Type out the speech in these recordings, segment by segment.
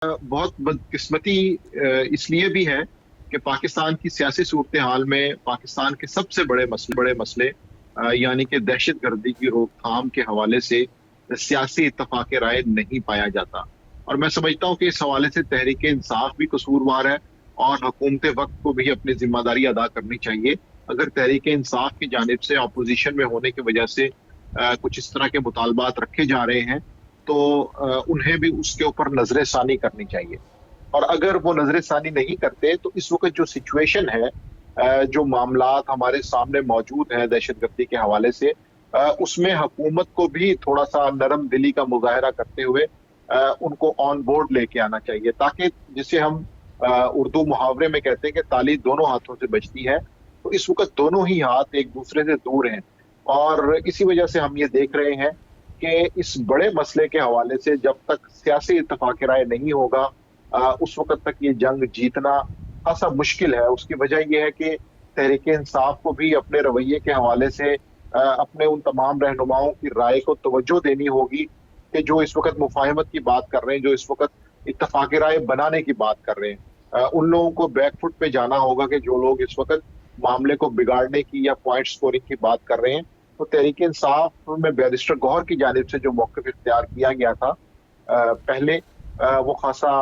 बहुत बदकिस्मती इसलिए भी है कि पाकिस्तान की सियासी सूरत हाल में पाकिस्तान के सबसे बड़े मसले यानी कि दहशतगर्दी की रोकथाम के हवाले से सियासी इत्तफाक राय नहीं पाया जाता। और मैं समझता हूँ कि इस हवाले से तहरीक इंसाफ भी कसूरवार है और हुकूमत वक्त को भी अपनी जिम्मेदारी अदा करनी चाहिए। अगर तहरीक इंसाफ की जानिब से अपोजिशन में होने की वजह से कुछ इस तरह के मुतालबात रखे जा रहे हैं तो उन्हें भी उसके ऊपर नजर षानी करनी चाहिए। और अगर वो नजर षानी नहीं करते तो इस वक्त जो सिचुएशन है, जो मामलात हमारे सामने मौजूद हैं दहशतगर्दी के हवाले से, उसमें हुकूमत को भी थोड़ा सा नरम दिली का मुजाहरा करते हुए उनको ऑन बोर्ड लेके आना चाहिए, ताकि जिसे हम उर्दू मुहावरे में कहते हैं कि ताली दोनों हाथों से बजती है। तो इस वक्त दोनों ही हाथ एक दूसरे से दूर हैं और इसी वजह से हम ये देख रहे हैं कि इस बड़े मसले के हवाले से जब तक सियासी इत्तफाक राय नहीं होगा उस वक्त तक ये जंग जीतना खासा मुश्किल है। उसकी वजह यह है कि तहरीक इंसाफ को भी अपने रवैये के हवाले से अपने उन तमाम रहनुमाओं की राय को तवज्जो देनी होगी कि जो इस वक्त मुफाहमत की बात कर रहे हैं, जो इस वक्त इत्तफाक राय बनाने की बात कर रहे हैं, उन लोगों को बैकफुट पे जाना होगा कि जो लोग इस वक्त मामले को बिगाड़ने की या पॉइंट स्कोरिंग की बात कर रहे हैं। तो तहरीक इंसाफ में बैरिस्टर गौहर की जानिब से जो मौक़िफ़ इख्तियार किया गया था पहले, वो खासा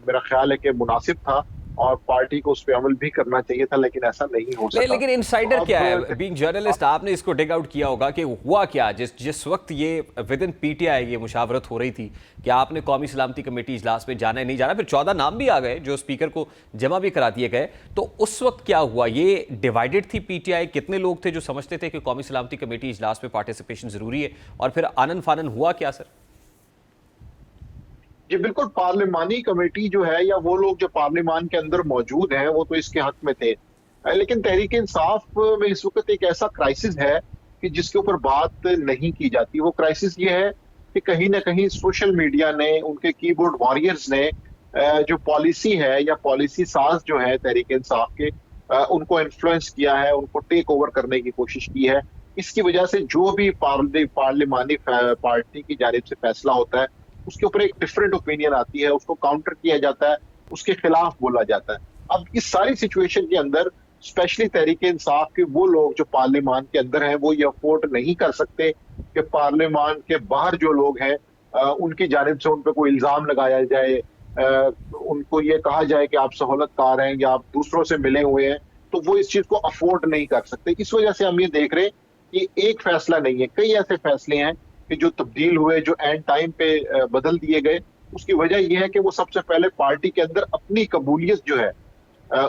मेरा ख्याल है कि मुनासिब था और पार्टी को उस पर अमल भी करना चाहिए था, लेकिन ऐसा नहीं हो सका। लेकिन तो इनसाइडर क्या अब है, बीइंग जर्नलिस्ट आपने इसको डिग आउट किया होगा कि हुआ क्या जिस जिस वक्त ये विद इन पीटीआई ये मुशावरत हो रही थी कि आपने कौमी सलामती कमेटी इजलास में जाना है नहीं जाना, फिर 14 नाम भी आ गए जो स्पीकर को जमा भी करा दिए गए, तो उस वक्त क्या हुआ? ये डिवाइडेड थी पीटीआई? कितने लोग थे जो समझते थे कि कौमी सलामती कमेटी इजलास में पार्टिसिपेशन जरूरी है, और फिर आनन फानन हुआ क्या सर? जी बिल्कुल, पार्लिमानी कमेटी जो है या वो लोग जो पार्लिमान के अंदर मौजूद हैं वो तो इसके हक में थे। लेकिन तहरीक इंसाफ में इस वक्त एक ऐसा क्राइसिस है कि जिसके ऊपर बात नहीं की जाती। वो क्राइसिस ये है कि कहीं ना कहीं सोशल मीडिया ने, उनके कीबोर्ड वॉरियर्स ने जो पॉलिसी है या पॉलिसी साज जो है तहरीक इंसाफ के, उनको इन्फ्लुएंस किया है, उनको टेक ओवर करने की कोशिश की है। इसकी वजह से जो भी पार्लिमानी पार्टी की जानिब से फैसला होता है उसके ऊपर एक डिफरेंट ओपिनियन आती है, उसको काउंटर किया जाता है, उसके खिलाफ बोला जाता है। अब इस सारी सिचुएशन के अंदर स्पेशली तहरीक इंसाफ के वो लोग जो पार्लियामान के अंदर हैं वो ये अफोर्ड नहीं कर सकते कि पार्लियामान के बाहर जो लोग हैं उनकी जानिब से उन पर कोई इल्जाम लगाया जाए, उनको ये कहा जाए कि आप सहूलतकार हैं या आप दूसरों से मिले हुए हैं। तो वो इस चीज को अफोर्ड नहीं कर सकते। इस वजह से हम ये देख रहे हैं कि एक फैसला नहीं है, कई ऐसे फैसले हैं कि जो तब्दील हुए, जो एंड टाइम पे बदल दिए गए। उसकी वजह यह है कि वो सबसे पहले पार्टी के अंदर अपनी कबूलियत जो है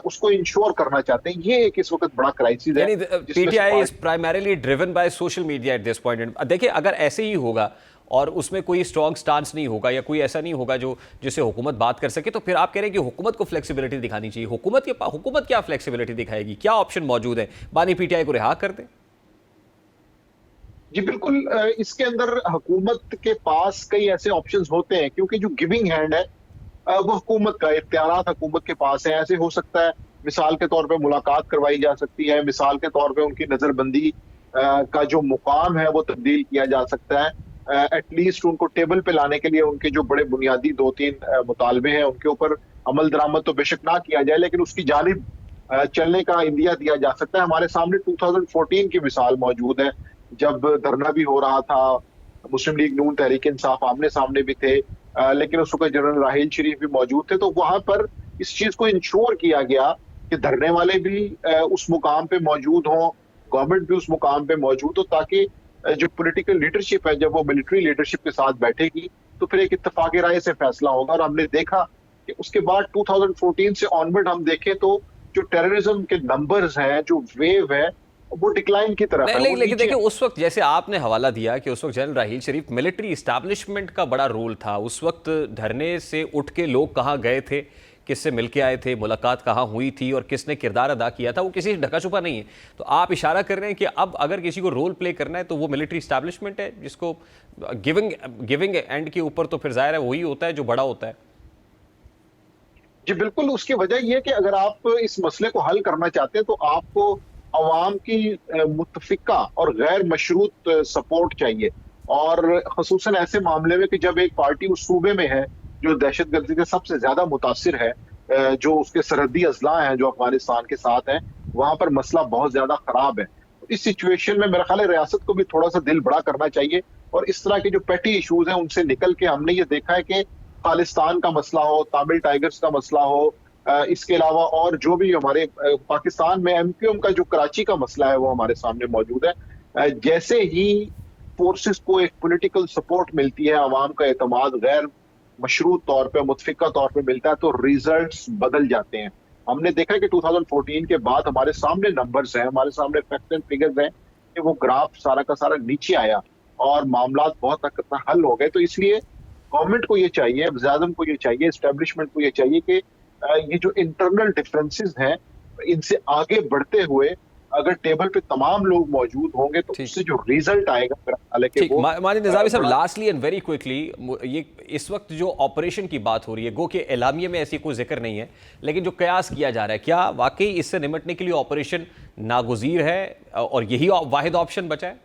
उसको इंश्योर करना चाहते हैं। ये एक इस वक्त बड़ा क्राइसिस है यानी जिसमें से PTI is primarily driven by social media at this point. देखिए, अगर ऐसे ही होगा और उसमें कोई स्ट्रॉन्ग स्टांस नहीं होगा या कोई ऐसा नहीं होगा जो जिससे हुकूमत बात कर सके, तो फिर आप कह रहे हैं कि हुकूमत को फ्लेक्सिबिलिटी दिखानी चाहिए। हुकूमत क्या फ्लेक्सिबिलिटी दिखाएगी? क्या ऑप्शन मौजूद है? बानी पीटीआई को रिहा कर दें? जी बिल्कुल, इसके अंदर हुकूमत के पास कई ऐसे ऑप्शंस होते हैं क्योंकि जो गिविंग हैंड है वो हुकूमत का, इख्तियारात हुकूमत के पास है। ऐसे हो सकता है मिसाल के तौर पे मुलाकात करवाई जा सकती है, मिसाल के तौर पे उनकी नजरबंदी का जो मुकाम है वो तब्दील किया जा सकता है। एटलीस्ट उनको टेबल पे लाने के लिए उनके जो बड़े बुनियादी 2-3 मुतालबे हैं उनके ऊपर अमल दरामद तो बेशक ना किया जाए, लेकिन उसकी जानिब चलने का इंदिया दिया जा सकता है। हमारे सामने 2014 की मिसाल मौजूद है जब धरना भी हो रहा था, मुस्लिम लीग नून तहरीक इंसाफ आमने सामने भी थे, लेकिन उस वक्त जनरल राहील शरीफ भी मौजूद थे। तो वहां पर इस चीज को इंश्योर किया गया कि धरने वाले भी उस मुकाम पे मौजूद हों, गवर्नमेंट भी उस मुकाम पे मौजूद हो, ताकि जो पॉलिटिकल लीडरशिप है जब वो मिलिट्री लीडरशिप के साथ बैठेगी तो फिर एक इत्तेफाक राय से फैसला होगा। और हमने देखा कि उसके बाद 2014 से ऑनवर्ड हम देखें तो जो टेररिज्म के नंबर्स हैं, जो वेव है, वो डिक्लाइन की तरफ है, वो लेकिन नीचे। देखिए, उस वक्त जैसे आपने हवाला दिया कि उस वक्त जनरल राहील शरीफ, मिलिट्री इस्टेब्लिशमेंट का बड़ा रोल था उस वक्त। धरने से उठ के लोग कहाँ गए थे, किससे मिलके आए थे, मुलाकात कहाँ हुई थी और किसने किरदार अदा किया था, वो किसी से ढका छुपा नहीं है। तो आप इशारा कर रहे हैं कि अब अगर किसी को रोल प्ले करना है तो वो मिलिट्री इस्टेब्लिशमेंट है, जिसको गिविंग एंड के ऊपर तो फिर जाहिर है वही होता है जो बड़ा होता है। जी बिल्कुल, उसकी वजह यह है कि अगर आप इस मसले को हल करना चाहते हैं तो आपको अवाम की मुत्तफिका और गैर मशरूत सपोर्ट चाहिए। और खसूसन ऐसे मामले में कि जब एक पार्टी उस सूबे में है जो दहशतगर्दी से सबसे ज्यादा मुतासिर है, जो उसके सरहदी अजला हैं जो अफगानिस्तान के साथ हैं, वहां पर मसला बहुत ज्यादा खराब है। तो इस सिचुएशन में मेरा ख्याल है रियासत को भी थोड़ा सा दिल बड़ा करना चाहिए और इस तरह के जो पेटी इश्यूज हैं उनसे निकल के, हमने ये देखा है कि खालिस्तान का मसला हो, तामिल टाइगर्स का मसला हो, इसके अलावा और जो भी हमारे पाकिस्तान में एमक्यूएम का जो कराची का मसला है वो हमारे सामने मौजूद है। जैसे ही फोर्सेस को एक पॉलिटिकल सपोर्ट मिलती है, अवाम का एतमाद गैर मशरूत तौर पे, मुतफिका तौर पे मिलता है, तो रिजल्ट्स बदल जाते हैं। हमने देखा है कि 2014 के बाद हमारे सामने नंबर्स हैं, हमारे सामने फैक्ट एंड फिगर्स हैं कि वो ग्राफ सारा का सारा नीचे आया और मामला बहुत हद तक हल हो गए। तो इसलिए गवर्नमेंट को ये चाहिए, वज़ीर-ए-आज़म को ये चाहिए, एस्टेब्लिशमेंट को ये चाहिए कि ये जो इंटरनल डिफरेंसेस हैं इनसे आगे बढ़ते हुए अगर टेबल पे तमाम लोग मौजूद होंगे तो उससे जो रिजल्ट आएगा मेरा ख्याल है कि ठीक, वो माननीय निज़ामी साहब, बड़ा लास्टली एंड वेरी क्विकली, ये इस वक्त जो ऑपरेशन की बात हो रही है, गो के एलामिया में ऐसी कोई जिक्र नहीं है, लेकिन जो कयास किया जा रहा है, क्या वाकई इससे निपटने के लिए ऑपरेशन नागुज़ीर है और यही वाहिद ऑप्शन बचा है?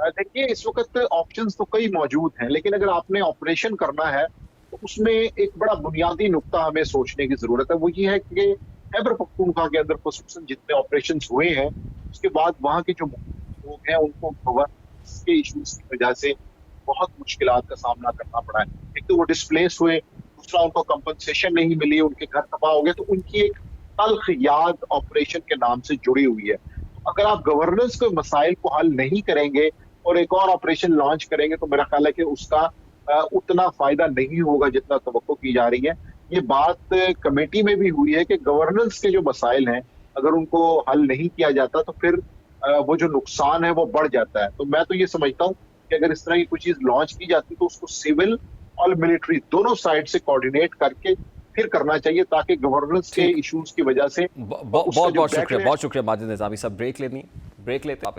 देखिए इस वक्त ऑप्शंस तो कई मौजूद हैं, लेकिन अगर आपने ऑपरेशन करना है तो उसमें एक बड़ा बुनियादी नुक्ता हमें सोचने की जरूरत है। वो ये है कि खैबर पख्तूनख्वा के अंदर खुसूसन जितने ऑपरेशंस हुए हैं उसके बाद वहाँ के जो लोग हैं उनको गवर्नेंस के इश्यूज की वजह से बहुत मुश्किलात का सामना करना पड़ा है। एक तो वो डिस्प्लेस हुए, दूसरा उनको कंपनसेशन नहीं मिली, उनके घर तबाह हो गए, तो उनकी एक तल्ख याद ऑपरेशन के नाम से जुड़ी हुई है। तो अगर आप गवर्नेंस के मसाइल को हल नहीं करेंगे और एक और ऑपरेशन लॉन्च करेंगे तो मेरा ख्याल है कि उसका उतना फायदा नहीं होगा जितना तवक्को की जा रही है। ये बात कमेटी में भी हुई है कि गवर्नेंस के जो मसाइल हैं अगर उनको हल नहीं किया जाता तो फिर वो जो नुकसान है वो बढ़ जाता है। तो मैं तो ये समझता हूँ कि अगर इस तरह की कोई चीज लॉन्च की जाती तो उसको सिविल और मिलिट्री दोनों साइड से कोऑर्डिनेट करके फिर करना चाहिए ताकि गवर्नेंस के इश्यूज की वजह से बहुत बहुत शुक्रिया, बहुत शुक्रिया माजिद निज़ामी साहब। ब्रेक लेते हैं आप।